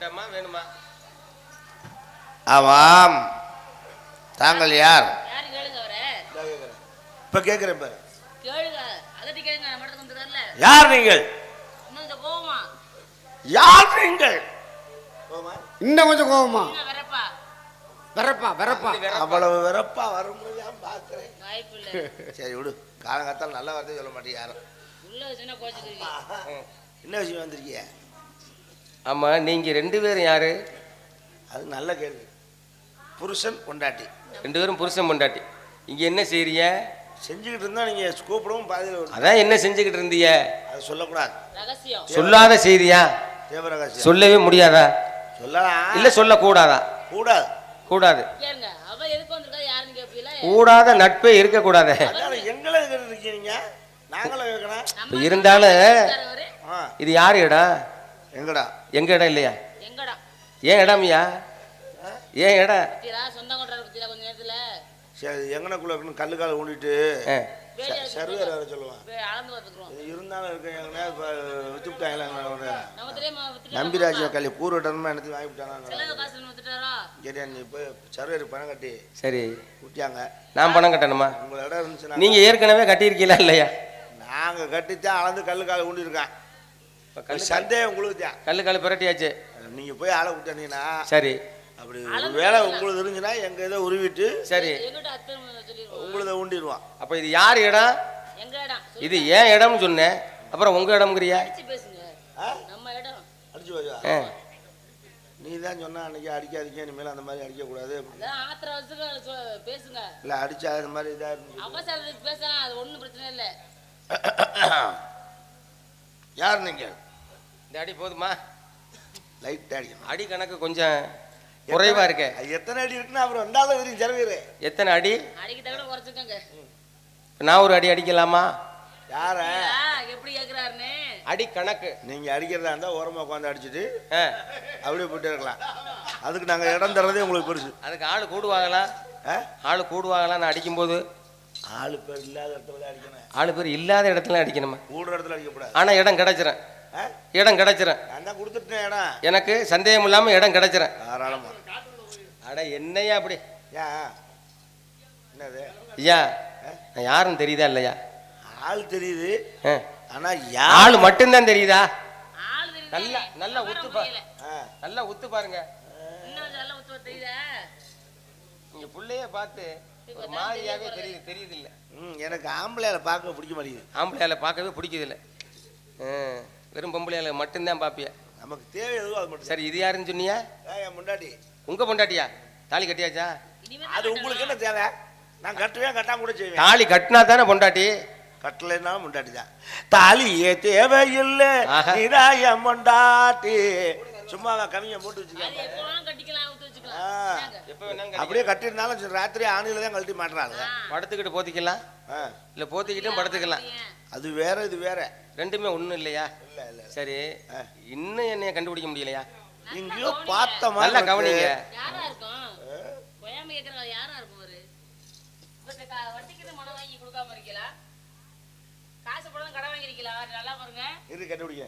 வேண்டாமா வேணுமா? ஆமாம். தாங்கள் யார்? யாரு கேளுங்க அவரே. இப்ப கேக்குறேன் பாரு. கேளுங்க. அதட்டி கேளுங்க. நம்ம இடத்துக்கு வந்துட்டார்ல. யார் நீங்கள்? இன்னும் இந்த கோவமா? யார் நீங்கள்? கோவமா? இன்னும் கொஞ்சம் கோவமா? வெறப்பா. வெறப்பா வெறப்பா. அவ்வளவு வெறப்பா வரும்போது நான் பாக்குறேன். வாய்ப்பு இல்ல. சரி விடு. காலங்காத்தால நல்ல வார்த்தை சொல்ல மாட்டேன் யாரும். உள்ள வச்சுனா கோச்சிக்கிறீங்க. என்ன விஷயம் வந்திருக்கீங்க? ஆமா, நீங்க 2 பேரும் யாரு? அது நல்ல கேள்வி. புருஷன் பொண்டாட்டி. 2 பேரும் புருஷன் பொண்டாட்டி. இங்க என்ன செய்றீங்க? செஞ்சுக்கிட்டு இருந்தா நீங்க கூப்பிடவும் பாதியில். அதான் என்ன செஞ்சுக்கிட்டு இருந்தீங்க? அது சொல்லக்கூடாது. ரகசியம். சொல்லாத செய்தியா? தேவரகசியம். சொல்லவே முடியாதா? சொல்லலாம். இல்ல சொல்ல கூடாதா? கூடாது. கூடாது. கேளுங்க. அவ எதுக்கு வந்திருக்கா யாருன்னு கேப்பீல? கூடாத நட்பே இருக்க கூடாது. எங்களை இருக்கீங்க நீங்க. நாங்களும் கேட்கணும். இருந்தாலும் அவரு இது யாரு இடம்? எங்கடா? எங்க இடம் இல்லையா? எங்கடா? ஏன் இடம்யா? ஏன் இடம்? பத்திரா சொந்தம் கொண்டாட பத்திரா கொஞ்ச நேரத்துல. சரி எங்கனக்குள்ள கல்லு கால ஊண்டிட்டு சர்வேர் வர சொல்லுவான். அளந்து பாத்துக்குறோம். இருந்தாலும் இருக்க எங்கனா வித்துட்டாங்களா? நம்ம தெரியுமா வித்துட்டா? நம்பிராஜ கல்லி பூர்வட்டமா எடுத்து வாங்கி விட்டானா? செலவு காசு வித்துட்டாரா? சரியா நீ போய் சர்வேர் பணம் கட்டி சரி விட்டாங்க. நான் பணம் கட்டணுமா? உங்க இடம் இருந்துச்சுன்னா நீங்க ஏற்கனவே கட்டியிருக்கீங்களா இல்லையா? நாங்க கட்டித்தான் அளந்து கல்லு கால ஊண்டி இருக்கேன். சந்தேகம் உங்களுக்கு தான். கல்லு கால் பிரட்டியாச்சு. நீங்க போய் ஆளை விட்டீங்கன்னா சரி. அப்படி வேலை உங்களுக்கு இருந்துச்சுன்னா எங்க இதை உருவிட்டு சரி எங்கிட்ட அத்தனை சொல்லிடுவோம். உங்களத ஊண்டிடுவான். அப்ப இது யார் இடம்? எங்க இடம்? இது ஏன் இடம்னு சொன்னேன். அப்புறம் உங்க இடம்ங்கறியா? அடிச்சு பேசுங்க. நம்ம இடம். அடிச்சு வச்சா நீ தான் சொன்னா அன்னைக்கு அடிக்காதீங்க, இனிமேல் அந்த மாதிரி அடிக்க கூடாது. ஆத்திர வருஷத்துக்கு பேசுங்க. இல்ல அடிச்சா அந்த மாதிரி இதா இருக்கு. அவசரத்துக்கு பேசலாம், அது ஒண்ணும் பிரச்சனை இல்லை. யார் நீங்க? இந்த அடி போதுமா? லைட் அடிக்கணும். அடி கணக்கு கொஞ்சம் குறைவா இருக்க. எத்தனை அடி இருக்குன்னா அப்புறம் ரெண்டாவது வரைக்கும் செலவீரு. எத்தனை அடி? அடிக்க தவிர குறைச்சுக்கோங்க. நான் ஒரு அடி அடிக்கலாமா? யார எப்படி கேக்குறாருன்னு அடி கணக்கு. நீங்க அடிக்கிறதா இருந்தா ஓரமா உட்காந்து அடிச்சுட்டு அப்படியே போயிட்டே இருக்கலாம். அதுக்கு நாங்க இடம் தர்றதே உங்களுக்கு பெருசு. அதுக்கு ஆளு கூடுவாங்களா? ஆளு கூடுவாங்களா? நான் அடிக்கும் போது ஆளு பேர் இல்லாத இடத்துல அடிக்கணும். ஆளு பேர் இல்லாத இடத்துல அடிக்கணுமா? கூடுற இடத்துல அடிக்கக்கூடாது. ஆனா இடம் கிடைச்சிரும். இடம் கிடைச்சிரும். நான் தான் கொடுத்துட்டேன் இடம். எனக்கு சந்தேகம் இல்லாம இடம் கிடைச்சிரும். தாராளமா. அட என்னையா அப்படி? என்னது ஐயா, நான் யாருன்னு தெரியுதா இல்லையா? ஆள் தெரியுது. ஆனா ஆளு மட்டும்தான் தெரியுதா? ஆளு நல்லா நல்லா உத்து பாருங்க. நல்லா உத்து பாருங்க. இன்னும் நல்லா உத்து தெரியுதா? நீங்க புள்ளைய பார்த்து ஒரு மாதிரியாவே தெரியுது இல்ல? எனக்கு ஆம்பளையால பார்க்க பிடிக்க மாட்டேங்குது. ஆம்பளையால பார்க்கவே பிடிக்குது இல்ல. வெறும் பொம்பளையால மட்டும்தான் பாப்பிய. நமக்கு தேவை எதுவும் அது மட்டும். சரி, இது யாருன்னு சொன்னியா? என் பொண்டாட்டி. உங்க பொண்டாட்டியா? தாலி கட்டியாச்சா? அது உங்களுக்கு என்ன தேவை? நான் கட்டுவேன், கட்டாம கூட செய்வேன். தாலி கட்டினா தானே பொண்டாட்டி. கட்டலைன்னா பொண்டாட்டி தான். தாலியே தேவையில்லை என் பொண்டாட்டி. சும்மா கவிங்க போட்டு வச்சுக்கலாம். அப்படியே கட்டிருந்தாலும் ராத்திரி ஆணில தான் கழட்டி மாட்டுறாங்க. படுத்துக்கிட்டு போத்திக்கலாம் இல்ல போத்திக்கிட்டும் படுத்துக்கலாம். அது வேற இது வேற. ரெண்டுமே ஒண்ணும் இல்லையா? இல்ல இல்ல. சரி, இன்னும் என்னைய கண்டுபிடிக்க முடியலையா? எங்கயோ பார்த்த மாதிரி. நல்லா கவனிங்க. யாரா இருக்கும்? கோயாம கேக்குறா யாரா இருக்கும்? ஒரு வட்டிக்கு மனம் வாங்கி கொடுக்காம இருக்கீங்களா? காசு போட கடை வாங்கிருக்கீங்களா? நல்லா பாருங்க. இரு கண்டுபிடிங்க.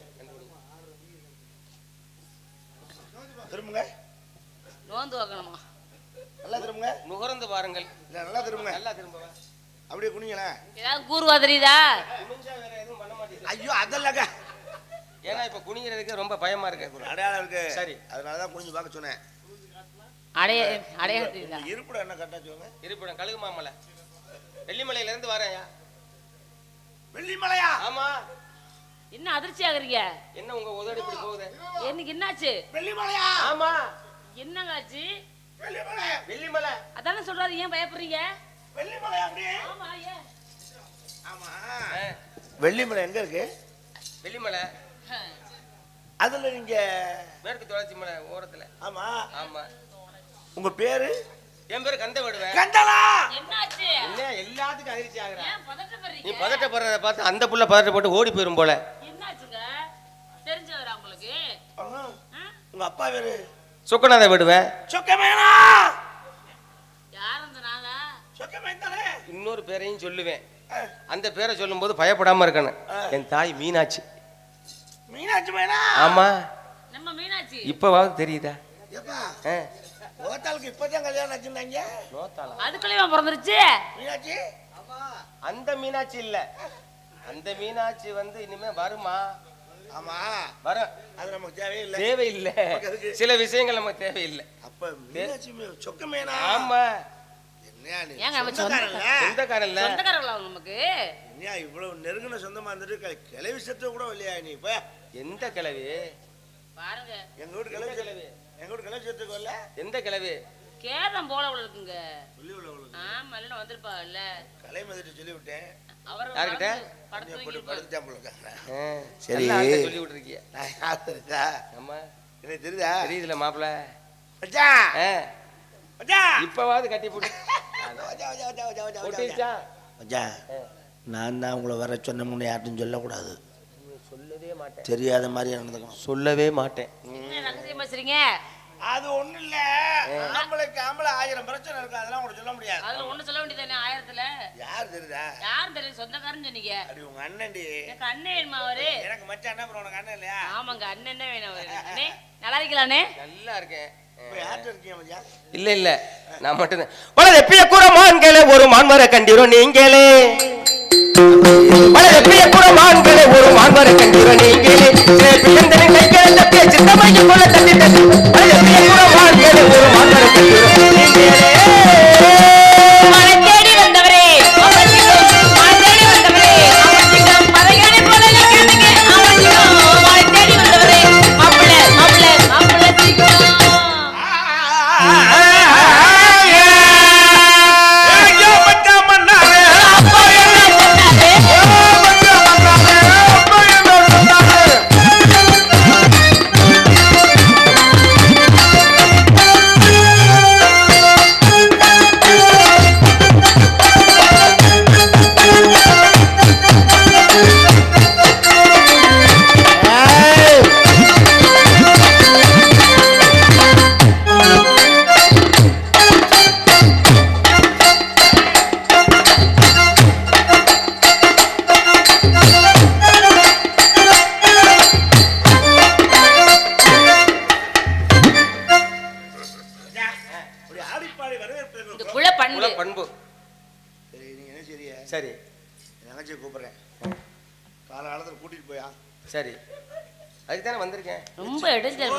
திரும்புங்க. நோந்து வைக்கணுமா? நல்லா திரும்புங்க. நுகர்ந்து பாருங்கள். இல்ல நல்லா திரும்புங்க. நல்லா திரும்புங்க. அப்படியே குனிங்களே. ஏதாவது கூறுவா தெரியுதா? குனிஞ்சா வேற எதுவும் பண்ண மாட்டீங்க. ஐயோ அதல்லங்க. ஏன்னா இப்ப குனிங்கிறதுக்கு ரொம்ப பயமா இருக்கு. அடையாளம் இருக்கு. சரி, அதனால தான் குனிஞ்சு பார்க்க சொன்னேன். அடையாளம் தெரியுதா? இருப்பிடம் என்ன கரெக்டா சொல்லுங்க. இருப்பிடம் கழுகு மாமலை, வெள்ளிமலையில இருந்து வரேன்யா. வெள்ளிமலையா? ஆமா. என்ன அதிர்ச்சி ஆகுறீங்க? என்ன உங்க உதடு இப்படி போகுது? எனக்கு என்னாச்சு? வெள்ளிமலையா? ஆமா. என்னங்க ஆச்சு? வெள்ளிமலை. வெள்ளிமலை அதானே சொல்றாரு. ஏன் பயப்படுறீங்க? வெள்ளிமலை அப்படியே. ஆமா ஏன்? ஆமா. வெள்ளிமலை எங்க இருக்கு? வெள்ளிமலை அதுல நீங்க மேற்கு தொடர்ச்சி மலை ஓரத்துல. ஆமா ஆமா. உங்க பேரு? என் பேரு கந்த விடுவேன். கந்தலா. என்னாச்சு? என்ன எல்லாத்துக்கும் அதிர்ச்சி ஆகுற? ஏன் பதட்டப்படுறீங்க? நீ பதட்டப்படுறத பார்த்து அந்த புள்ள பதட்டப்பட்டு ஓடி போயிரும் போல. என்னாச்சுங்க? தெரிஞ்சவரா உங்களுக்கு? உங்க அப்பா பேரு? சொக்கநாத விடுவேன். சொக்கமேனா? யார் அந்த நாளா? சொக்கமேன் தானே. இன்னொரு பேரையும் சொல்லுவேன். அந்த பேரை சொல்லும்போது பயப்படாம இருக்கணும். என் தாய் மீனாட்சி. மீனாட்சி மேனா? ஆமா. நம்ம நம்ம மீனாட்சி. இப்பவாவது தெரியுதா? ஏப்பா ஆ. ஓத்தாளுக்கு இப்பதான் கல்யாணம் ஆச்சுன்னாங்க. நோத்தாளா? அதுக்குள்ளேயும் பிறந்துருச்சு. மீனாட்சி அந்த மீனாட்சி இல்ல, அந்த மீனாட்சி வந்து இனிமே வருமா? ஆமா வரும். அது நமக்கு தேவையில்லை. தேவையில்லை, சில விஷயங்கள் நமக்கு தேவையில்லை. அப்ப மீனாட்சி சொக்க மேனா? ஆமா. என்னையா நீ ஏங்க அவ சொந்தக்காரன் இல்ல? சொந்தக்காரங்களா நமக்கு? என்னையா இவ்வளவு நெருங்கின சொந்தமா இருந்துட்டு கிளவி சத்த கூட இல்லையா நீ? இப்ப எந்த கிழவி? பாருங்க எங்க வீட்டு கிளவி கிளவி எங்க வீட்டு கிளவி சத்துக்கு வரல. எந்த கிழவி? கேரம் போல உள்ள இருக்குங்க. சொல்லி உள்ளவங்களுக்கு ஆமா, இல்ல வந்திருப்பா இல்ல. கலை மதிட்டு சொல்லி விட்டேன். அவர் யார்கிட்ட? படுத்து படுத்தாம்புல சரி சொல்லி விட்டுருக்கிய. ஆமா எனக்கு தெரியுதா? தெரியுதுல மாப்பிள்ள. மச்சான் மச்சான் இப்பவாவது கட்டி போட்டு போட்டுச்சா? மச்சான் நான் தான் உங்களை வர சொன்னமுன்னு யார்ட்டும் சொல்லக்கூடாது. சொல்லவே மாட்டேன். தெரியாத மாதிரி நடந்துக்கணும். சொல்லவே மாட்டேன். என்ன ரகசியம் பேசுறீங்க? அது ஒண்ணு இல்ல, ஆம்பளைக்கு ஆம்பளை 1000 பிரச்சனை இருக்கு, அதெல்லாம் உங்களுக்கு சொல்ல முடியாது. அதுல ஒண்ணு சொல்ல வேண்டியதானே 1000ல? யார் தெரியுதா? யாரும் தெரியும், சொந்தக்காரன்னு சொன்னீங்க. அப்படி உங்க அண்ணன்டி. எனக்கு அண்ணன் வேணுமா அவரு? எனக்கு மச்சான் என்ன அப்புறம் உனக்கு அண்ணன் இல்லையா? ஆமாங்க, அண்ணன் என்ன வேணும் அவரு? அண்ணே நல்லா இருக்கலானே? நல்லா இருக்கேன். இப்ப யார்கிட்ட இருக்கீங்க மச்சான்? இல்ல இல்ல, நான் மட்டும்தான். வளரப்பிய கூட மான்களே ஒரு மான்மர கண்டிரோ நீங்களே. வளரப்பிய கூட மான்களே ஒரு மான்மர கண்டிரோ நீங்களே. பிறந்தனை கைகளை தப்பிய சித்தமையை போல தட்டி தட்டி. வளரப்பிய கூட மான்களே ஒரு மான்மர கண்டிரோ நீங்களே. மலை தேடி வந்தவரே மலை தேடி வந்தவரே அவசியம் மலையாளி போல கேட்டுங்க. அவசியம் மலை தேடி வந்தவரே மாப்பிள்ளை மாப்பிள்ளை மாப்பிள்ளை சீக்கிரம். பண்பு. சரி நீங்க என்ன சரியா? சரி நினைச்சு கூப்பிடுறேன், காலகாலத்தில் கூட்டிட்டு போயா? சரி, அதுக்கு தானே வந்திருக்கேன். ரொம்ப இடைஞ்சல்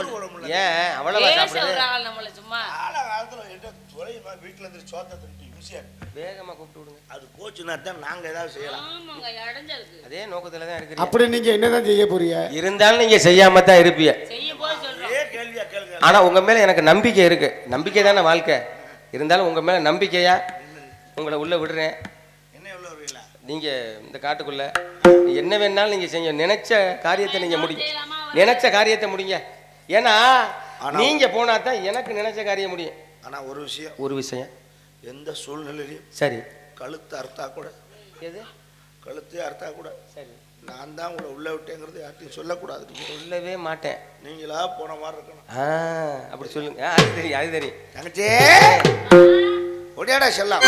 ஏன் அவ்வளவா சாப்பிடுறது? நம்மள சும்மா காலகாலத்தில் என்ன துறையுமா வீட்டுல இருந்து சோத்தை திருட்டி ஈஸியா வேகமா கூப்பிட்டு விடுங்க. அது போச்சுன்னா தான் நாங்க ஏதாவது செய்யலாம். ஆமாங்க, இடைஞ்சலுக்கு அதே நோக்கத்துல தான் இருக்கு. அப்படி நீங்க என்னதான் செய்ய போறீங்க? இருந்தாலும் நீங்க செய்யாம தான் இருப்பீங்க. செய்யும் போது சொல்றோம். ஏ கேள்வியா கேளுங்க. ஆனா உங்க மேல எனக்கு நம்பிக்கை இருக்கு. நம்பிக்கை தானே வாழ்க்கை. இருந்தாலும் உங்க மேல நம்பிக்கையா உங்களை உள்ள விடுறேன். என்ன எவ்வளவு வருவீங்களா? நீங்க இந்த காட்டுக்குள்ள என்ன வேணாலும் நீங்க செய்ய, நினைச்ச காரியத்தை நீங்க முடிங்க. நினைச்ச காரியத்தை முடிங்க. ஏன்னா நீங்க போனா தான் எனக்கு நினைச்ச காரியம் முடியும். ஆனா ஒரு விஷயம் எந்த சூழ்நிலையிலும் சரி, கழுத்து அறுத்தா கூட, எது கழுத்து அறுத்தா கூட சரி, நான் தான் உங்களை உள்ள விட்டேங்கிறது யார்ட்டையும் சொல்லக்கூடாது. சொல்லவே மாட்டேன். நீங்களா போன மாதிரி இருக்கணும். அப்படி சொல்லுங்க. அது தெரியும், அது தெரியும். தங்கச்சி ஒடியாடா செல்லாம்.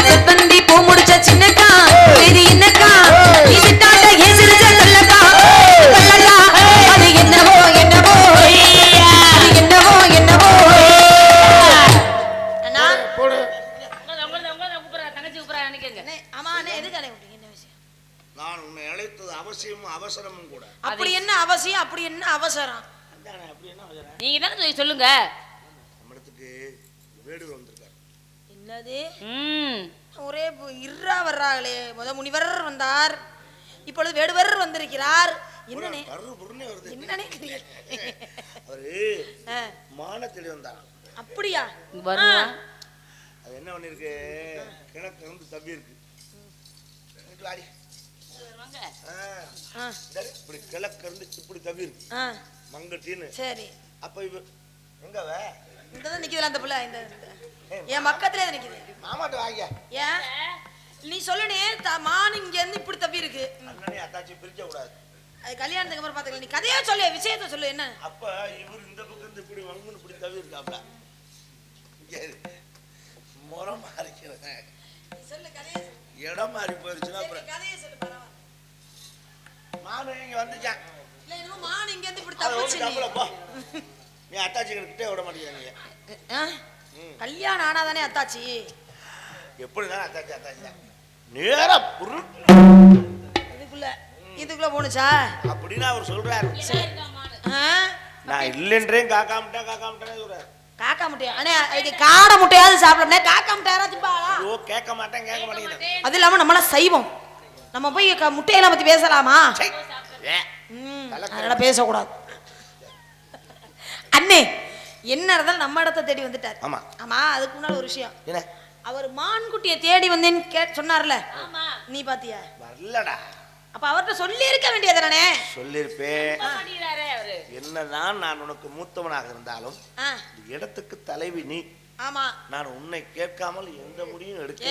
செப்பந்தி பூ முடிச்ச சின்னக்கா இது என்னக்கா இது தாண்ட ஏசிரிச்ச சொல்லக்கா சொல்லக்கா அது என்னவோ என்னவோ அது என்னவோ என்னவோ. அண்ணா போடு. உங்களை கூப்பிடுறா, தங்கச்சி கூப்பிடுறா நினைக்கிறேங்க. ஆமா அண்ணே, எதுக்கு அண்ணே விட்டீங்க? என்ன விஷயம்? நான் உன்னை அழைத்தது அவசியமும் அவசரமும் கூட. அப்படி என்ன அவசியம், அப்படி என்ன அவசரம்? அப்படி என்ன அவசரம்? நீங்க தானே சொல்லுங்க. நம்மளுக்கு வேடுவர் வந்திருக்காரு. என்னது ம், ஒரே இருறா வர்றாங்களே. முனிவர் வந்தார், இப்பொழுது வேடுவர் வந்திருக்கிறார். என்னனே புருன்னே வருது. என்னனே அவரு மானத்தேடி வந்தார். அப்படியா? வருவா. அது என்ன பண்ணிருக்கு, கிழக்கு வந்து தம்பி இருக்கு. வாடி. இப்படி கிழக்கு இருந்து இப்படி தம்பி இருக்கு மங்கட்டின்னு. சரி, அப்ப இவ எங்கவ இங்கதான் நிக்குதுல அந்த புள்ள. இந்த என் பக்கத்துல நிக்குது. மாமாட்ட வாங்க. ஏன் நீ சொல்லுனே மான் இங்க இருந்து இப்படி தப்பி இருக்கு. அண்ணனே அத்தாச்சி பிரிக்க கூடாது. அது கல்யாணத்துக்கு அப்புறம் பாத்துக்கலாம். நீ கதையா சொல்லு, விஷயத்தை சொல்லு. என்ன அப்ப இவர் இந்த பக்கம் இருந்து இப்படி வங்குன்னு இப்படி தவி இருக்காப்ல. முறமா இருக்கிறேன். இடம் மாறி போயிருச்சுன்னா அப்புறம் மானு இங்க வந்துச்சான். அதை ஒண்ணு தப்புல போ. நீ அத்தாச்சி கிட்டே விட மாட்டேங்கிறீங்க. கல்யாணம் ஆனாதானே அத்தாச்சி. எப்படிதான் அத்தாச்சி அத்தாச்சி நேரா இதுக்குள்ள போனுச்சா அப்படின்னு அவர் சொல்றாரு. நான் இல்லைன்றேன் காக்காமட்டேன் சொல்றாரு. காக்கா முட்டையா? அண்ணே இது காடை முட்டையாவது சாப்பிடணும். காக்கா முட்டை யாராவது திம்பாளா? ஐயோ கேட்க மாட்டேங்கிறேன். அது இல்லாம நம்மளாம் சைவம். நம்ம போய் முட்டையெல்லாம் பத்தி பேசலாமா? அதனால பேசக்கூடாது. அண்ணே என்ன இருந்தாலும் நம்ம இடத்த தேடி வந்துட்டார். ஆமா ஆமா. அதுக்கு முன்னால ஒரு விஷயம். என்ன? அவர் மான்குட்டியை தேடி வந்தேன்னு சொன்னார்ல, நீ பாத்தியா? வரலடா. அப்ப அவர்கிட்ட சொல்லி இருக்க வேண்டியதானே? சொல்லிருப்பேன். என்னதான் நான் உனக்கு மூத்தவனாக இருந்தாலும் இடத்துக்கு தலைவி நீ. ஆமா. நான் உன்னை கேட்காமல் எந்த முடிவும் எடுக்க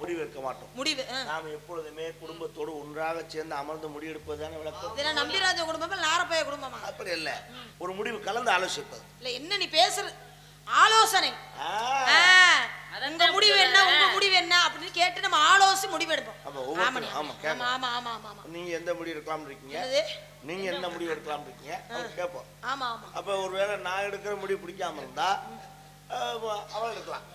முடிவு மாட்டோம். முடிவு நாம எப்பொழுதுமே குடும்பத்தோடு ஒன்றாக சேர்ந்து அமர்ந்து முடிவு எடுப்பதுதானே விளக்கம். நம்பிராஜ குடும்பமா நாரப்பைய குடும்பமா? அப்படி இல்ல, ஒரு முடிவு கலந்து ஆலோசிப்பது. இல்ல என்ன நீ பேசுற ஆலோசனை. உங்க முடிவு என்ன, உங்க முடிவு என்ன அப்படின்னு கேட்டு நம்ம ஆலோசி முடிவு எடுப்போம். நீங்க எந்த முடிவு எடுக்கலாம் இருக்கீங்க, நீங்க என்ன முடிவு எடுக்கலாம் இருக்கீங்க கேட்போம். ஆமா ஆமா. அப்ப ஒருவேளை நான் எடுக்கிற முடிவு பிடிக்காம இருந்தா அவள் எடுக்கலாம்.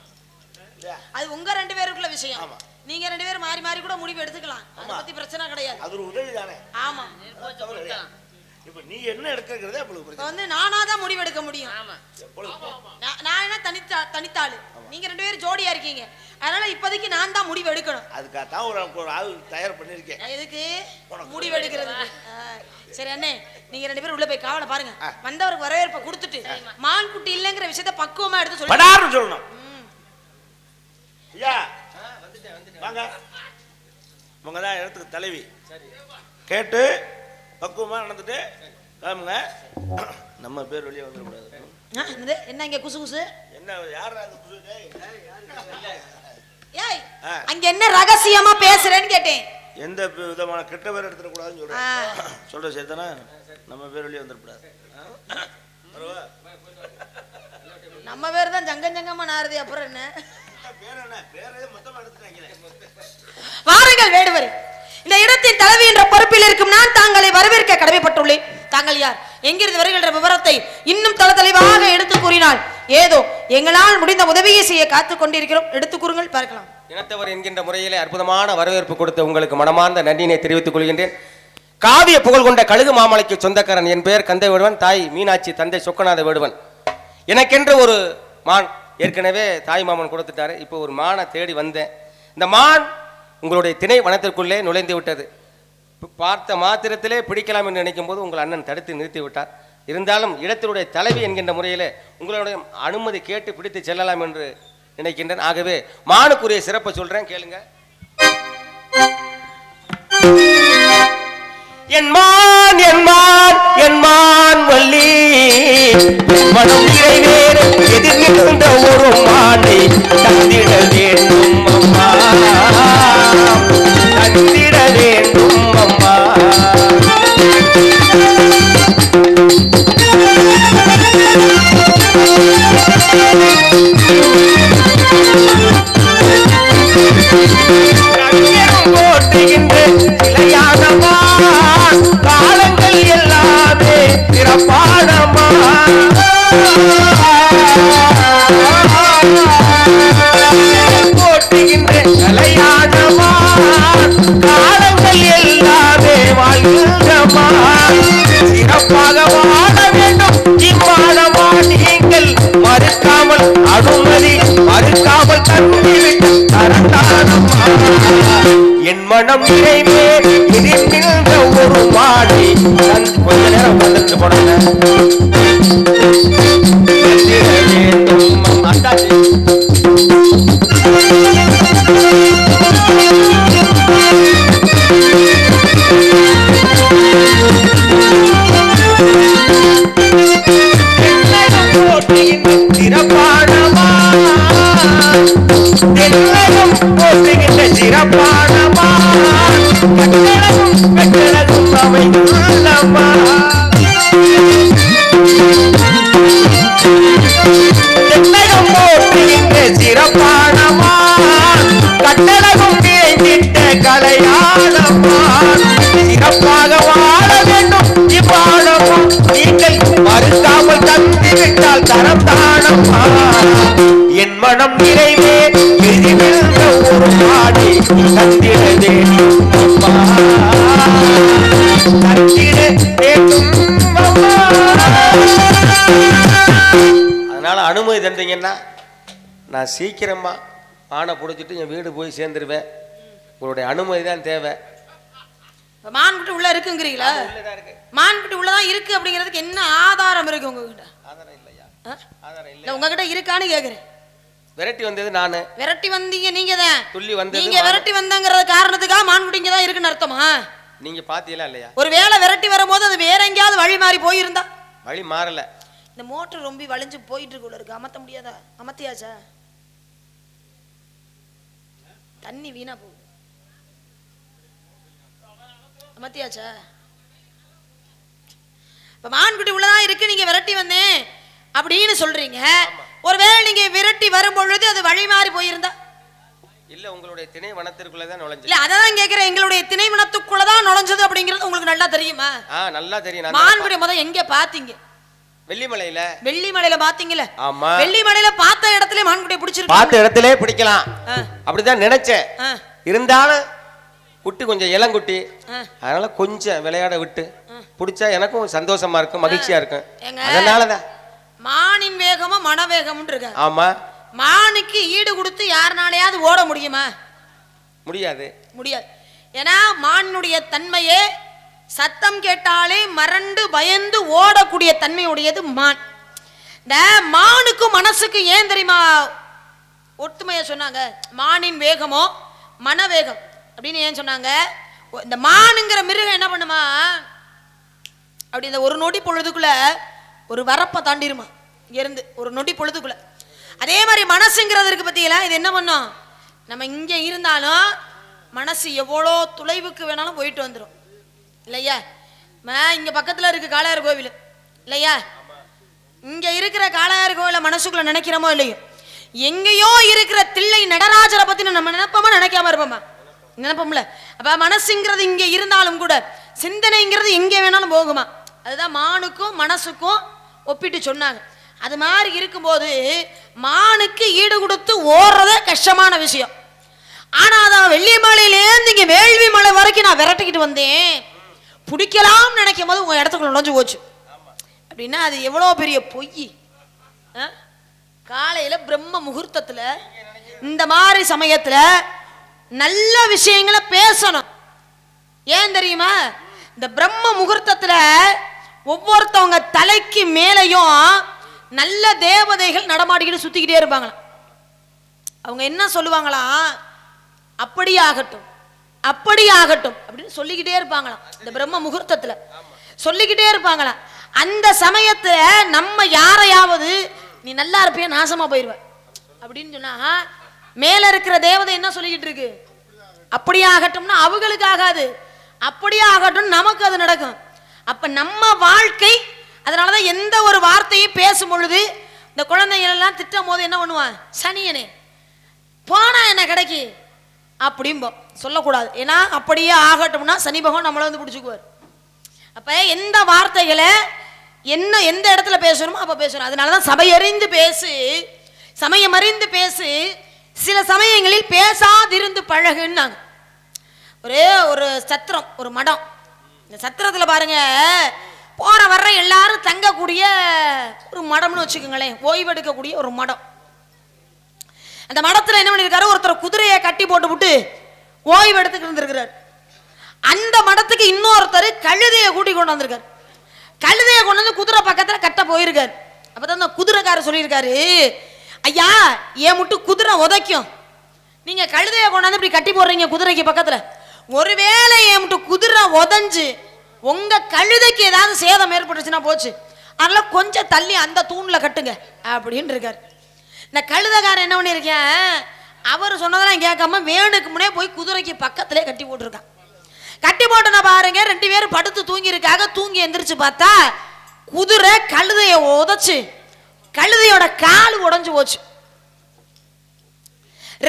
அது உங்க ரெண்டு பேருக்குள்ள விஷயம். நீங்க ரெண்டு பேரும் மாறி மாறி கூட முடிவு எடுத்துக்கலாம். அதை பத்தி பிரச்சனை கிடையாது. அது ஒரு உதவி தானே. ஆமா. இப்ப நீ என்ன எடுக்கிறதே வந்து நானா தான் முடிவு எடுக்க முடியும். நான் என்ன தனித்தாளு, நீங்க ரெண்டு பேரும் ஜோடியா இருக்கீங்க. அதனால இப்போதைக்கு நான் தான் முடிவு எடுக்கணும். அதுக்காகத்தான் ஒரு ஆள் தயார் பண்ணிருக்கேன். எதுக்கு? முடிவு எடுக்கிறதுக்கு. சரி அண்ணே, நீங்க ரெண்டு பேரும் உள்ள போய் காவலை பாருங்க. வந்தவருக்கு வரவேற்பை கொடுத்துட்டு மான்குட்டி இல்லைங்கிற விஷயத்த பக்குவமா எடுத்து சொல்லணும். ஐயா வாங்க, உங்கதான் இடத்துக்கு தலைவி. கேட்டு பக்குவமா நடந்துட்டு கிளம்புங்க. நம்ம பேர் வெளியே வந்துடக்கூடாது. என்ன இங்க குசு குசு? என்ன யார் குசு? ஏய் அங்க என்ன ரகசியமா பேசுறேன்னு கேட்டேன். எந்த விதமான கெட்ட பேர் எடுத்துடக்கூடாதுன்னு சொல்ற சேர்த்தானா நம்ம பேர் வெளியே வந்துடக்கூடாது. நம்ம பேர் தான் ஜங்கம் ஜங்கமா நாருது. அப்புறம் என்ன வாருங்கள் வேடுவரே. இந்த இடத்தின் தலைவி என்ற பொறுப்பில் இருக்கும் நான் தாங்களை வரவேற்க கடமைப்பட்டுள்ளேன். தாங்கள் யார், எங்கிருந்து வருகின்ற விவரத்தை இன்னும் தெளிவாக எடுத்து கூறினால் ஏதோ எங்களால் முடிந்த உதவியை செய்ய காத்துக் கொண்டிருக்கிறோம். எடுத்து கூறுங்கள் பார்க்கலாம். இனத்தவர் என்கின்ற முறையிலே அற்புதமான வரவேற்பு கொடுத்த உங்களுக்கு மனமார்ந்த நன்றியினை தெரிவித்துக் கொள்கின்றேன். காவிய புகழ் கொண்ட கழுகு மாமலைக்கு சொந்தக்காரன். என் பெயர் கந்தை வேடுவன், தாய் மீனாட்சி, தந்தை சொக்கநாத வேடுவன். எனக்கென்று ஒரு மான் ஏற்கனவே தாய் மாமன் கொடுத்துட்டாரு. இப்போ ஒரு மானை தேடி வந்தேன். இந்த மான் உங்களுடைய திணை வனத்திற்குள்ளே நுழைந்து விட்டது. பார்த்த மாத்திரத்திலே பிடிக்கலாம் என்று நினைக்கும் போது உங்கள் அண்ணன் தடுத்து நிறுத்தி விட்டார். இருந்தாலும் இடத்தினுடைய தலைவி என்கின்ற முறையிலே உங்களுடைய அனுமதி கேட்டு பிடித்து செல்லலாம் என்று நினைக்கின்றேன். ஆகவே மானுக்குரிய சிறப்பை சொல்றேன், கேளுங்க. என் மான் என் மான் என் மான் வள்ளி மனம் நிறைவேற எதிர்கின்ற ஒரு மானை தந்திட வேண்டும் அம்மா, தந்திட வேண்டும் அம்மா. போட்டுகின்ற இளையாதமா காலங்கள் எல்லாமே பிறப்பாடமா. போட்டுகின்ற கலையாடமா காலங்கள் எல்லாமே வாழ்கின்றமா. சிறப்பாக வாழ வேண்டும் இம்மாடமா. நீங்கள் மறுக்காமல் அனுமதி மறுக்காமல் தந்துவிட்டு தரந்தானம்மா. என் மனம் நிறைவே இருக்கின்ற ஒரு மாடி. கொஞ்ச நேரம் வந்துட்டு போனாங்க. சிறப்பானமா சிறப்பானமா கட்டழகும் அமைந்துள்ளமா. சிறப்பானமா பாடி தந்திட வேண்டும் அம்மா, தந்திட வேண்டும் அம்மா. அதனால அனுமதி தந்தீங்கன்னா நான் சீக்கிரமா ஆனை பிடிச்சிட்டு என் வீடு போய் சேர்ந்துருவேன். உங்களுடைய அனுமதி தான் தேவை. மான்குட்டி உள்ள இருக்குங்கிறீங்களா? மான்குட்டி உள்ளதான் இருக்கு அப்படிங்கிறதுக்கு என்ன ஆதாரம் இருக்கு உங்ககிட்ட? ஆதாரம் இல்லையா? ஆ? ஆதாரம் இல்லை. இல்ல உங்ககிட்ட இருக்கான்னு கேக்குறேன். விரட்டி வந்தது நானு. விரட்டி வந்தீங்க நீங்க தான். துள்ளி வந்தது நீங்க விரட்டி வந்தங்கிற காரணத்துக்காக மான்குட்டி இங்க தான் இருக்குன்னு அர்த்தமா? நீங்க பாத்தீங்களா இல்லையா? ஒருவேளை விரட்டி வரும்போது அது வேற எங்கேயாவது வழி மாறி போயிருந்தா? வழி மாறல. இந்த மோட்டர் ரொம்ப வளைஞ்சு போயிட்டு இருக்குள்ள இருக்கு, அமத்த முடியாதா? அமத்தியாச்சா? தண்ணி வீணா போகுது. அமத்தியாச்சா? இப்ப மான்குட்டி உள்ளதான் இருக்கு, நீங்க விரட்டி வந்தேன் அப்படின்னு சொல்றீங்க. ஒருவேளை நீங்க விரட்டி வரும் பொழுது அது வழி மாறி போயிருந்தா? இல்ல, உங்களுடைய திணை வனத்திற்குள்ளதான் நுழைஞ்சு. இல்ல அதான் கேக்குறேன், எங்களுடைய திணை வனத்துக்குள்ளதான் நுழைஞ்சது அப்படிங்கிறது உங்களுக்கு நல்லா தெரியுமா? நல்லா தெரியும். மான்குடி முதல் எங்க பாத்தீங்க? வெள்ளிமலையில. வெள்ளிமலையில பாத்தீங்களா? ஆமா. வெள்ளிமலையில பார்த்த இடத்துல மான்குடியை பிடிச்சிருக்கு. பார்த்த இடத்திலே பிடிக்கலாம் அப்படிதான் நினைச்சேன். இருந்தாலும் குட்டி கொஞ்சம் இளங்குட்டி, அதனால கொஞ்சம் விளையாட விட்டு பிடிச்சா எனக்கும் சந்தோஷமா இருக்கும், மகிழ்ச்சியா இருக்கும். அதனாலதான் மானின் வேகமும் மனவேகமும் இருக்கு. ஆமா. மானுக்கு ஈடு கொடுத்து யாருனாலையாவது ஓட முடியுமா? முடியாது. முடியாது. ஏன்னா மானுடைய தன்மையே சத்தம் கேட்டாலே மறண்டு பயந்து ஓடக்கூடிய தன்மையுடையது மான். இந்த மானுக்கும் மனசுக்கு ஏன் தெரியுமா ஒத்துமையா சொன்னாங்க? மானின் வேகமோ மனவேகம் அப்படின்னு ஏன் சொன்னாங்க? இந்த மானுங்கிற மிருகம் என்ன பண்ணுமா, அப்படி இந்த ஒரு நொடி பொழுதுக்குள்ள ஒரு வரப்பை தாண்டிருமா, இங்க இருந்து ஒரு நொடி பொழுதுக்குள்ள. அதே மாதிரி மனசுங்கிறது இருக்கு பத்தியில, இது என்ன பண்ணும்? நம்ம இங்க இருந்தாலும் மனசு எவ்வளோ தொலைவுக்கு வேணாலும் போயிட்டு வந்துடும் இல்லையா? இங்க பக்கத்துல இருக்கு காளையார் கோவில் இல்லையா? இங்க இருக்கிற காளையார் கோவில மனசுக்குள்ள நினைக்கிறோமோ இல்லையோ, எங்கேயோ இருக்கிற தில்லை நடராஜரை பத்தி நம்ம நினைப்போமா நினைக்காம இருப்போமா? நினைப்போம்ல. அப்ப மனசுங்கிறது இங்க இருந்தாலும் கூட சிந்தனைங்கிறது எங்கே வேணாலும் போகுமா. அதுதான் மானுக்கும் மனசுக்கும் ஒப்பிட்டு சொன்னாங்க. அது மாதிரி இருக்கும்போது மானுக்கு ஈடு கொடுத்து ஓடுறதே கஷ்டமான விஷயம். ஆனா அதான் வெள்ளிமலையிலேருந்து இங்க வேள்வி மலை வரைக்கும் நான் விரட்டிக்கிட்டு வந்தேன், பிடிக்கலாம் நினைக்கும் போது உங்க இடத்துக்குள்ள நுழைஞ்சு போச்சு அப்படின்னா அது எவ்வளவு பெரிய பொய். காலையில பிரம்ம முகூர்த்தத்துல இந்த மாதிரி சமயத்துல நல்ல விஷயங்களை பேசணும். ஏன் தெரியுமா? இந்த பிரம்ம முகூர்த்தத்துல ஒவ்வொருத்தவங்க தலைக்கு மேலையும் நல்ல தேவதைகள் நடமாடிக்கிட்டு சுத்திக்கிட்டே இருப்பாங்களாம். அவங்க என்ன சொல்லுவாங்களாம்? அப்படி ஆகட்டும் அப்படி ஆகட்டும் அப்படின்னு சொல்லிக்கிட்டே இருப்பாங்களாம். இந்த பிரம்ம முகூர்த்தத்துல சொல்லிக்கிட்டே இருப்பாங்களாம். அந்த சமயத்துல நம்ம யாரையாவது நீ நல்லா இருப்பிய நாசமா போயிருவ அப்படின்னு சொன்னா மேல இருக்கிற தேவதை என்ன சொல்லிக்கிட்டு இருக்கு? அப்படியே ஆகட்டும்னா அவங்களுக்கு ஆகாது, அப்படியே ஆகட்டும் நமக்கு அது நடக்கும். அப்ப நம்ம வாழ்க்கை, அதனாலதான் எந்த ஒரு வார்த்தையும் பேசும் பொழுது இந்த குழந்தைகள் எல்லாம் திட்டும் போது என்ன பண்ணுவான்? சனியனே போனா என்ன கிடைக்கு அப்படிம்போ சொல்லக்கூடாது. ஏன்னா அப்படியே ஆகட்டும்னா சனி பகவான் நம்மளை வந்து பிடிச்சிக்குவார். அப்ப எந்த வார்த்தைகளை என்ன எந்த இடத்துல பேசணுமோ அப்ப பேசணும். அதனாலதான் சபையறிந்து பேசு, சமயம் அறிந்து பேசு, சில சமயங்களில் பேசாதிருந்து பழகுன்னாங்க. ஒரே ஒரு சத்திரம், ஒரு மடம். இந்த சத்திரத்துல பாருங்க, போற வர்ற எல்லாரும் தங்கக்கூடிய ஒரு மடம்னு வச்சுக்கோங்களேன், ஓய்வெடுக்கக்கூடிய ஒரு மடம். அந்த மடத்துல என்ன பண்ணிருக்காரு? ஒருத்தர் குதிரையை கட்டி போட்டு விட்டு ஓய்வு எடுத்துக்கிட்டு இருந்திருக்கிறார். அந்த மடத்துக்கு இன்னொருத்தர் கழுதையை கூட்டி கொண்டு வந்திருக்காரு. கழுதையை கொண்டு வந்து குதிரை பக்கத்துல கட்ட போயிருக்காரு. அப்பதான் அந்த குதிரைக்காரர் சொல்லியிருக்காரு, ஐயா ஏன் மட்டும் குதிரை உதைக்கும், நீங்க கழுதையை கொண்டாந்து இப்படி கட்டி போடுறீங்க குதிரைக்கு பக்கத்துல, ஒருவேளை ஏன் மட்டும் குதிரை உதஞ்சு உங்க கழுதைக்கு ஏதாவது சேதம் ஏற்பட்டுச்சுன்னா போச்சு, அதனால கொஞ்சம் தள்ளி அந்த தூண்ல கட்டுங்க அப்படின்னு இருக்காரு. இந்த கழுதைக்காரன் என்ன பண்ணிருக்கேன், அவர் சொன்னதெல்லாம் கேட்காம வேணுக்கு முன்னே போய் குதிரைக்கு பக்கத்திலே கட்டி போட்டுருக்கான். கட்டி போட்டுனா பாருங்க, 2 பேரும் படுத்து தூங்கி இருக்காங்க. தூங்கி எந்திரிச்சு பார்த்தா குதிரை கழுதைய உதைச்சு கழுதையோட கால் உடைஞ்சு போச்சு.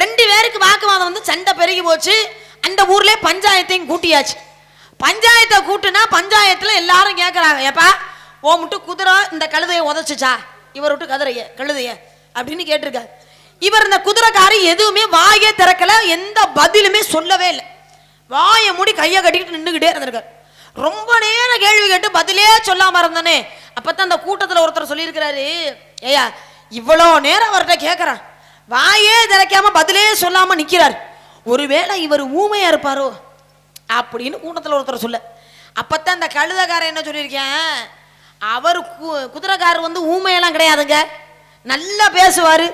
2 பேருக்கு வாக்குவாதம் வந்து சண்டை பெருகி போச்சு. அந்த ஊர்ல பஞ்சாயத்தையும் கூட்டியாச்சு. பஞ்சாயத்தை கூட்டுனா பஞ்சாயத்துல எல்லாரும் கேட்கறாங்க, ஏப்பா ஓ முட்டு குதிரை இந்த கழுதைய உதைச்சுச்சா, இவர் விட்டு கழுதைய அப்படின்னு கேட்டிருக்காரு. இவர் இந்த குதிரைக்காரி எதுவுமே வாயே திறக்கல, எந்த பதிலுமே சொல்லவே இல்லை. வாயை மூடி கையை கட்டிக்கிட்டு நின்றுகிட்டே இருந்திருக்காரு. ரொம்ப நேரம் கேள்வி கேட்டு பதிலே சொல்லாம இருந்தானே. அப்பதான் அந்த கூட்டத்துல ஒருத்தர் சொல்லியிருக்கிறாரு, ஏயா இவ்வளோ நேரம் அவர்கிட்ட கேட்கறான், வாயே திறக்காம பதிலே சொல்லாம நிக்கிறார், ஒருவேளை இவர் ஊமையா இருப்பாரோ அப்படின்னு கூட்டத்துல ஒருத்தர் சொல்ல. அப்பத்தான் அந்த கழுதைக்காரன் என்ன சொல்லியிருக்கேன், அவர் குதிரைக்காரர் வந்து ஊமையெல்லாம் கிடையாதுங்க, நல்லா பேசுவாரு.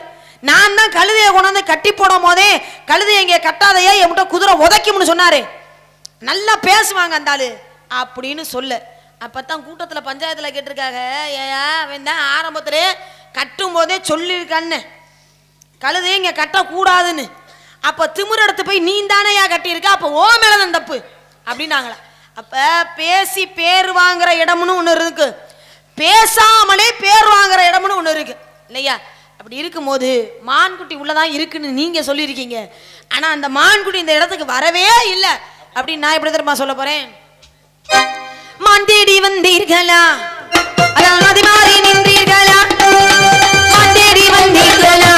நான் தான் கழுதையை கொண்டாந்து கட்டி போடும் போதே கழுதையை இங்கே கட்டாதையா என்கிட்ட குதிரை உதைக்கும்னு சொன்னாரு, நல்லா பேசுவாங்க அந்த ஆளு அப்படின்னு சொல்ல. அப்பத்தான் கூட்டத்தில் பஞ்சாயத்தில் கேட்டிருக்காங்க, ஏயா அவன் தான் ஆரம்பத்திலே கட்டும் போதே சொல்லியிருக்கான்னு கழுதையை இங்கே கட்டக்கூடாதுன்னு. அப்போ திமிர் எடுத்து போய் நீ தானேயா கட்டியிருக்க, அப்போ ஓ மேலதான் தப்பு அப்படின்னாங்களா. அப்போ பேசி பேர் வாங்குற இடம்னு ஒன்று இருக்கு, பேசாமலே பேர் வாங்குற இடம்னு ஒன்று இருக்கு இல்லையா. அப்படி இருக்கும்போது மான்குட்டி உள்ளதான் இருக்குன்னு நீங்க சொல்லியிருக்கீங்க, ஆனா அந்த மான்குட்டி இந்த இடத்துக்கு வரவே இல்லை அப்படின்னு நான் எப்படி தெரியுமா சொல்ல போறேன். மான் தேடி வந்தீர்களா, அதனால் மதி மாறி நின்றீர்களா, மான் தேடி வந்தீர்களா,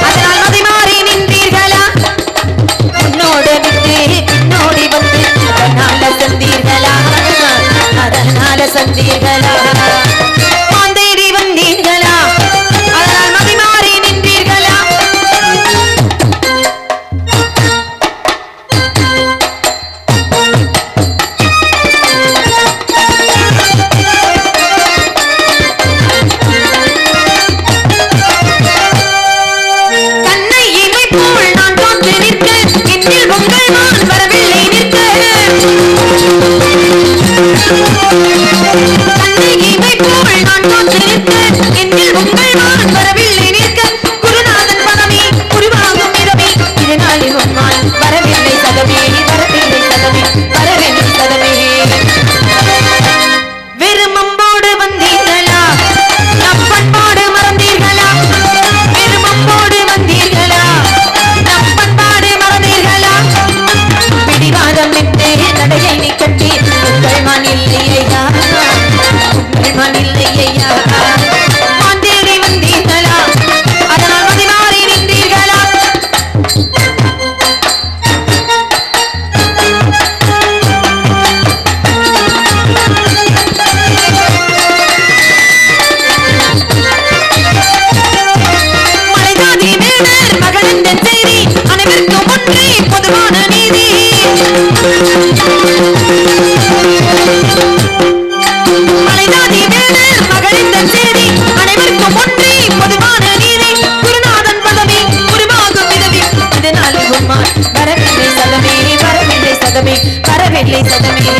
அதனால் மதி மாறி நின்றீர்களா, முன்னோடு விட்டு பின்னோடி வந்து அதனால சந்தீர்களா, அதனால சந்தீர்களா, மான் தேடி வந்தீர்களா, அதனால் மதி மாறி நின்றீர்களா. கண்ணை இமை போல் நான் தோன்று நிற்க, என்னில் உங்கள் மான் வரவில்லை நிற்க. கண்ணை இமை போல் நான் தோன்று நிற்க, என்னில் உங்கள் மான் வரவில்லை நிற்க. குருநாதன் பதவி உருவாகும் இடமே, இதனாலே உம்மான் வரவில்லை சதமே, வரவில்லை சதமே, வரவில்லை சதமே. வெறும் அம்போடு வந்தீர்களா, நம் பண்பாடு மறந்தீர்களா, வெறும் அம்போடு வந்தீர்களா, நம் பண்பாடு மறந்தீர்களா. பிடிவாதம் விட்டு நடையை நீ கட்டி உங்கள் மண் இல்லையா, உங்கள் மண் இல்லையா. மான் தேடி வந்தீர்களா, அதனால் மதி மாறி நின்றீர்களா. மலைஜாதி வேடர் மகளென்ற செய்தி அனைவருக்கும் ஒன்றே பொதுவான நீதி. மலைஜாதி வேடர் மகளென்ற செய்தி அனைவருக்கும் ஒன்றே பொதுவான நீதி. குருநாதன் பதவி உருவாகும் விதவி, இதனாலே உம்மான் வரவில்லை சதமே, வரவில்லை சதமே, வரவில்லை சதமே.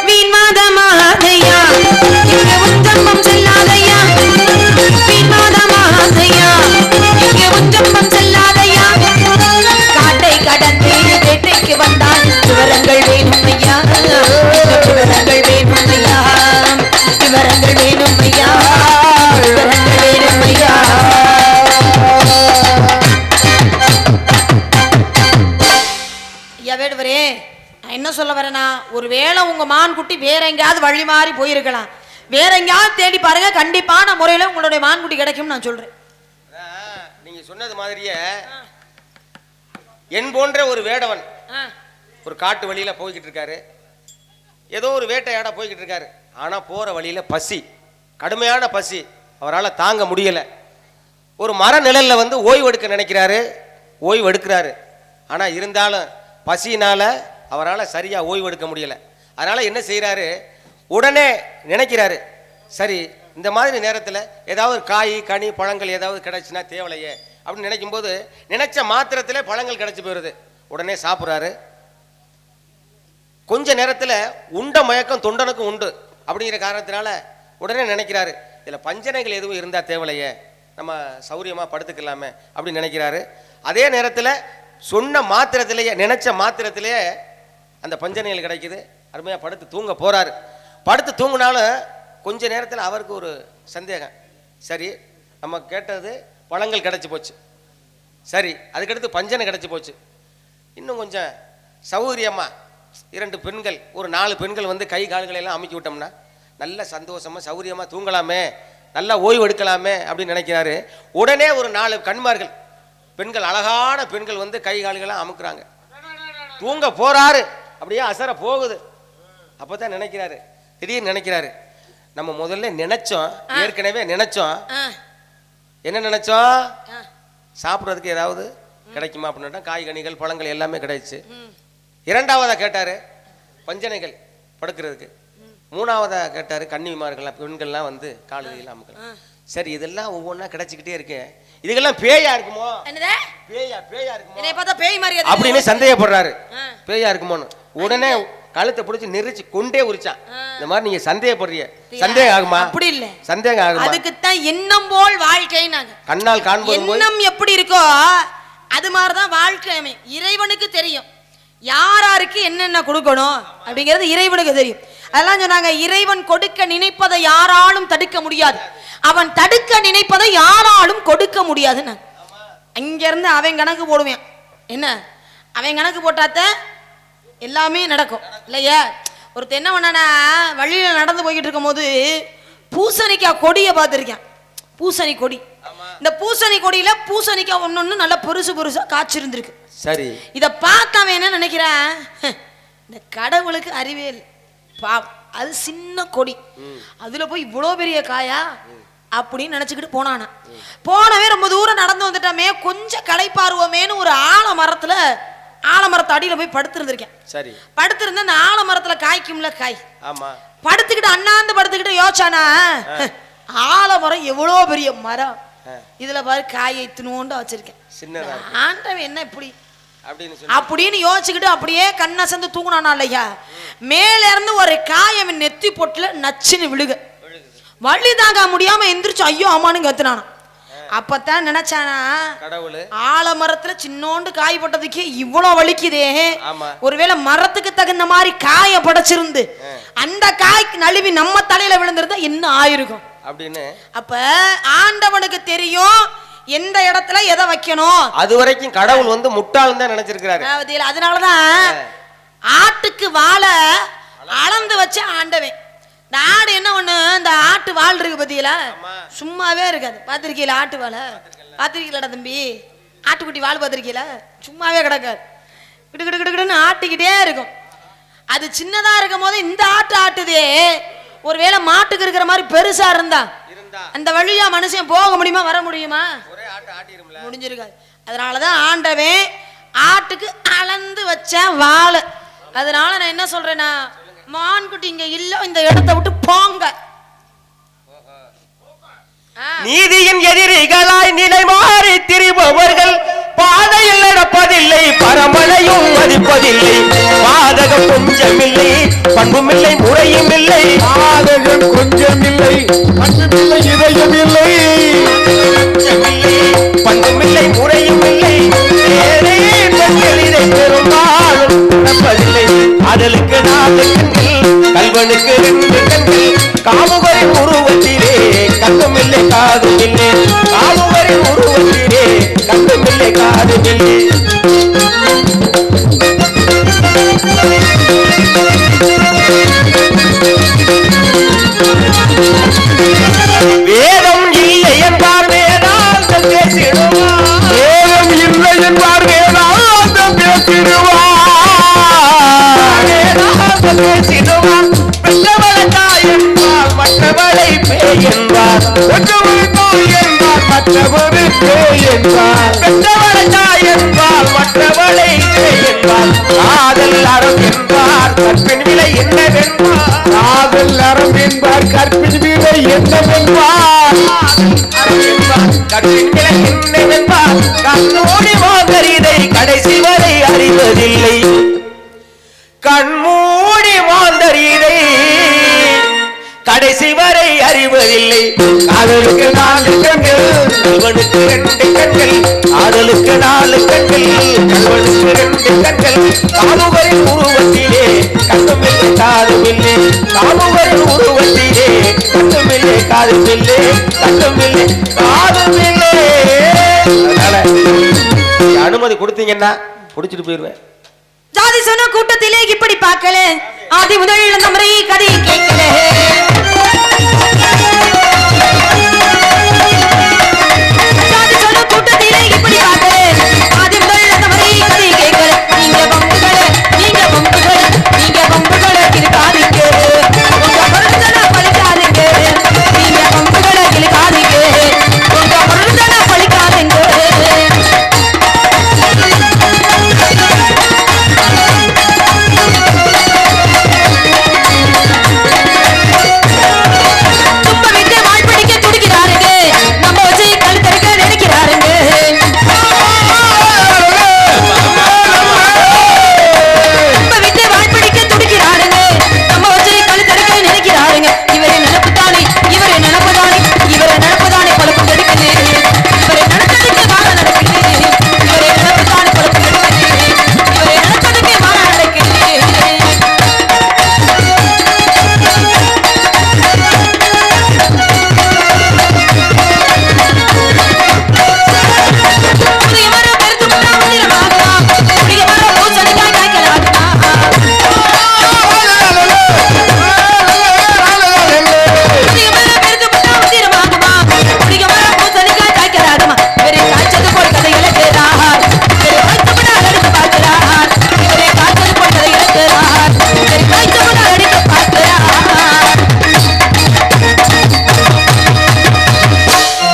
வீண் மாதமாதையா, இங்கே உன் ஜன்மம் செல்லாதையா, வீண் மாதமாதையா, இங்கே உன் ஜன்மம் செல்லாதையா. காட்டை கடந்து வேட்டைக்கு வந்தால் விவரங்கள் வேணும் ஐயா, விவரங்கள் வேணும் ஐயா, விவரங்கள் வேணும் ஐயா, விவரங்கள் வேணும் ஐயா. ஐயா வேடுவரே, நான் என்ன சொல்ல வரேன்னா, ஒருவேளை உங்க மான்குட்டி வேற எங்கேயாவது வழி மாறி போயிருக்கலாம், வேற எங்கேயாவது தேடி பாருங்க, கண்டிப்பான முறையில் உங்களுடைய மான்குட்டி கிடைக்கும் நான் சொல்றேன். நீங்க சொன்னது மாதிரியே என் போன்ற ஒரு வேடவன் ஒரு காட்டு வழியில போய்கிட்டு இருக்காரு, ஏதோ ஒரு வேட்டையாட போய்கிட்டு இருக்காரு. ஆனா போற வழியில பசி, கடுமையான பசி, அவரால் தாங்க முடியல. ஒரு மர நிழல்ல வந்து ஓய்வு எடுக்க நினைக்கிறாரு, ஓய்வு எடுக்கிறாரு. ஆனா இருந்தாலும் பசியினால அவரால் சரியா ஓய்வு எடுக்க முடியல. அதனால என்ன செய்யறாரு, உடனே நினைக்கிறாரு, சரி இந்த மாதிரி நேரத்தில் ஏதாவது காய் கனி பழங்கள் ஏதாவது கிடைச்சுன்னா தேவலையே அப்படின்னு நினைக்கும் போது நினைச்ச மாத்திரத்திலே பழங்கள் கிடைச்சி போயிடுது. உடனே சாப்பிட்றாரு. கொஞ்ச நேரத்தில் உண்ட மயக்கம் தொண்டனுக்கும் உண்டு அப்படிங்கிற காரணத்தினால உடனே நினைக்கிறாரு, இதில் பஞ்சனைகள் எதுவும் இருந்தால் தேவலையே, நம்ம சௌரியமாக படுத்துக்கலாமே அப்படின்னு நினைக்கிறாரு. அதே நேரத்தில் சொன்ன மாத்திரத்திலேயே, நினைச்ச மாத்திரத்திலேயே அந்த பஞ்சனைகள் கிடைக்குது. அருமையாக படுத்து தூங்க போகிறாரு. படுத்து தூங்கினாலும் கொஞ்ச நேரத்தில் அவருக்கு ஒரு சந்தேகம், சரி நம்ம கேட்டது பழங்கள் கிடச்சி போச்சு, சரி அதுக்கடுத்து பஞ்சனை கிடச்சி போச்சு, இன்னும் கொஞ்சம் சௌகரியமாக 2 பெண்கள் ஒரு 4 பெண்கள் வந்து கை கால்களை எல்லாம் அமுக்கி விட்டோம்னா நல்ல சந்தோஷமாக சௌகரியமாக தூங்கலாமே, நல்லா ஓய்வு எடுக்கலாமே அப்படின்னு நினைக்கிறாரு. உடனே ஒரு 4 கண்மார்கள் பெண்கள், அழகான பெண்கள் வந்து கை கால்கள்லாம் அமுக்குறாங்க. தூங்க போறாரு, அப்படியே அசர போகுது. அப்பதான் நினைக்கிறாரு, திடீர்னு நினைக்கிறாரு, நம்ம முதல்ல நினைச்சோம், ஏற்கனவே நினைச்சோம். என்ன நினைச்சோம்? சாப்பிட்றதுக்கு ஏதாவது கிடைக்குமா அப்படின்னா காய்கனிகள் பழங்கள் எல்லாமே கிடைச்சு. 2வதா கேட்டாரு பஞ்சனைகள் படுக்கிறதுக்கு. 3வதா கேட்டாரு கன்னிமார்கள்லாம் பெண்கள்லாம் வந்து காலையில் அமுக்கலாம். சரி, இதெல்லாம் ஒவ்வொன்றா கிடைச்சிக்கிட்டே இருக்கு, இதுக்கெல்லாம் பேயா இருக்குமோ, பேயா இருக்குமோ அப்படின்னு சந்தேகப்படுறாரு. பேயா இருக்குமோன்னு உடனே கழுத்தை பிடிச்சி நெரிச்சு கொண்டே உரிச்சான். இந்த மாதிரி நீங்க சந்தேகப்படுறீங்க, சந்தேகம் ஆகுமா? அப்படி இல்ல, சந்தேகம் ஆகுமா? அதுக்குத்தான் எண்ணம் போல் வாழ்க்கைனாங்க. கண்ணால் காண்பது எண்ணம் எப்படி இருக்கோ அது மாதிரிதான் வாழ்க்கை. இறைவனுக்கு தெரியும் யாராருக்கு என்னென்ன கொடுக்கணும் அப்படிங்கிறது இறைவனுக்கு தெரியும். அதெல்லாம் சொன்னாங்க, இறைவன் கொடுக்க நினைப்பதை யாராலும் தடுக்க முடியாது, அவன் தடுக்க நினைப்பதை யாராலும் கொடுக்க முடியாதுன்னு அங்க இருந்து அவன் கணக்கு போடுவேன். என்ன அவன் கணக்கு போட்டாத்த எல்லாமே நடக்கும் இல்லையா? ஒருத்தர் என்ன பண்ணானா, வழியில நடந்து போய்கிட்டு இருக்கும் போது பூசணிக்காய் கொடியை பார்த்துருக்கேன். பூசணி கொடி, இந்த பூசணி கொடியில பூசணிக்காய் ஒன்னொன்னு நல்லா பெருசு பெருசா காய்ச்சிருந்திருக்கு. சரி, இத பார்த்தவன் என்ன நினைக்கிறேன், இந்த கடவுளுக்கு அறிவே இல்லை பாவம், அது சின்ன கொடி, அதுல போய் இவ்வளவு பெரிய காயா அப்படின்னு நினைச்சுக்கிட்டு போனானா. போனவே ரொம்ப தூரம் நடந்து வந்துட்டாமே, கொஞ்சம் களைப்பாருவோமேனு ஒரு ஆலமரத்து அடியில போய் படுத்திருந்திருக்கேன். சரி, படுத்திருந்த அந்த ஆலமரத்துல காய்க்கும்ல காய், ஆமா, படுத்துக்கிட்டு அண்ணாந்து படுத்துக்கிட்டு யோசிச்சானா, ஆலமரம் எவ்வளவு பெரிய மரம், இதுல பாரு காயை இத்தினோண்டு வச்சிருக்கேன், ஆண்டவன் என்ன இப்படி அப்படின்னு யோசிச்சுக்கிட்டு அப்படியே கண்ணசந்து தூங்கினானா இல்லையா? மேல இருந்து ஒரு காயம் நெத்தி பொட்டுல நச்சுன்னு விழுக, வள்ளி தாங்க முடியாம எந்திரிச்சு ஐயோ அம்மானு கத்துனானா. அப்பதான் நினைச்சானா, ஆலமரத்துல சின்னோண்டு காய் போட்டதுக்கு இவ்வளவு வலிக்குதே, ஒருவேளை மரத்துக்கு தகுந்த மாதிரி காய படைச்சிருந்து அந்த காய் நழுவி நம்ம தலையில விழுந்திருந்தா என்ன ஆயிருக்கும் அப்படின்னு. அப்ப ஆண்டவனுக்கு தெரியும் எந்த இடத்துல எதை வைக்கணும். அது வரைக்கும் கடவுள் வந்து முட்டாள் தான் நினைச்சிருக்கிறாரு. அதனாலதான் ஆட்டுக்கு வாழை அளந்து வச்ச ஆண்டவன். இந்த ஆடு என்ன ஒண்ணு, இந்த ஆட்டு வால் இருக்கு பத்தியில சும்மாவே இருக்காது. பாத்திருக்கீல ஆட்டு வாழை? பாத்திருக்கீங்களா தம்பி? ஆட்டுக்குட்டி வால் பாத்திருக்கீல? சும்மாவே கிடக்காது, கிடு கிடு கிடுன்னு ஆட்டிக்கிட்டே இருக்கும். அது சின்னதா இருக்கும் போது இந்த ஆட்டு ஆட்டுதே, ஒருவேளை மாட்டுக்கு இருக்கிற மாதிரி பெருசா இருந்தா அந்த வழியா மனுஷன் போக முடியுமா, வர முடியுமா? முடிஞ்சிருக்காது. அதனாலதான் ஆண்டவன் ஆட்டுக்கு அளந்து வச்ச வாழை. அதனால நான் என்ன சொல்றேன்னா, மான்குட்டி இங்க இல்ல, இந்த இடத்தை விட்டு போங்க. நீதியின் எதிரிகளாய் நிலை மாறி திரிபவர்கள் பாதையில் நடப்பதில்லை, பரம்பரையும் மதிப்பதில்லை, பாதகம் கொஞ்சமில்லை, பண்புமில்லை, முறையும் இல்லை, பாதகம் கொஞ்சமில்லை, பண்புமில்லை, இதயம் இல்லை, பண்புமில்லை, முறையும் இல்லை, பெண்கள் இதை பெரும்பாலும் நடப்பதில்லை, அதலுக்கு 4 கண்கள், கல்வனுக்கு 2 கண்கள், காமுகரின் உருவத்திலே கண்ணுமில்லை காதுமில்லை, காமுகரின் உருவத்திலே கண்ணுமில்லை காதுமில்லை. வேதம் இல்லை என்பார் வேதாந்தம் பேசிடுவார், வேதம் இல்லை என்பார் வேதாந்தம் பேசிடுவார், வேதாந்தம் பேசிடுவார், பெற்றவளை தாய் என்பார் மற்றவளை பேய் என்பார், பெற்றவளை தாய் என்பார் மற்றவளை பேய் என்பார், பெற்றவளை தாய் என்பார் மற்றவளை பேய் என்பார், காதல் அறம் என்பார் கற்பின் விலை என்னவென்பார், காதல் அறம் என்பார் கற்பின் விலை என்னவென்பார், கற்பின் விலை என்னவென்பார், கண்ணோடி மாந்தரிதை கடைசி வரை அறிவதில்லை, கண்மூடி மாந்தரிதை கடைசி வரை அறிவதில்லை, காதலுக்கு 4 கண்கள், கல்வனுக்கு 2 கண்கள், ஆதலுக்கு 4 கண்கள், கல்வனுக்கு 2 கண்கள், காமுகரின் உருவத்திலே கண்ணுமில்லை காதுமில்லை, காமுகரின் உருவத்திலே கண்ணுமில்லை காதுமில்லை, கண்ணுமில்லை காதுமில்லை. அதனால அனுமதி கொடுத்தீங்கன்னா புடிச்சிட்டு போயிருவேன். ஜாதி சொன்ன கூட்டத்திலே இப்படி பார்க்கல, ஆதி முதல் அந்த முறை கதை கேட்கல.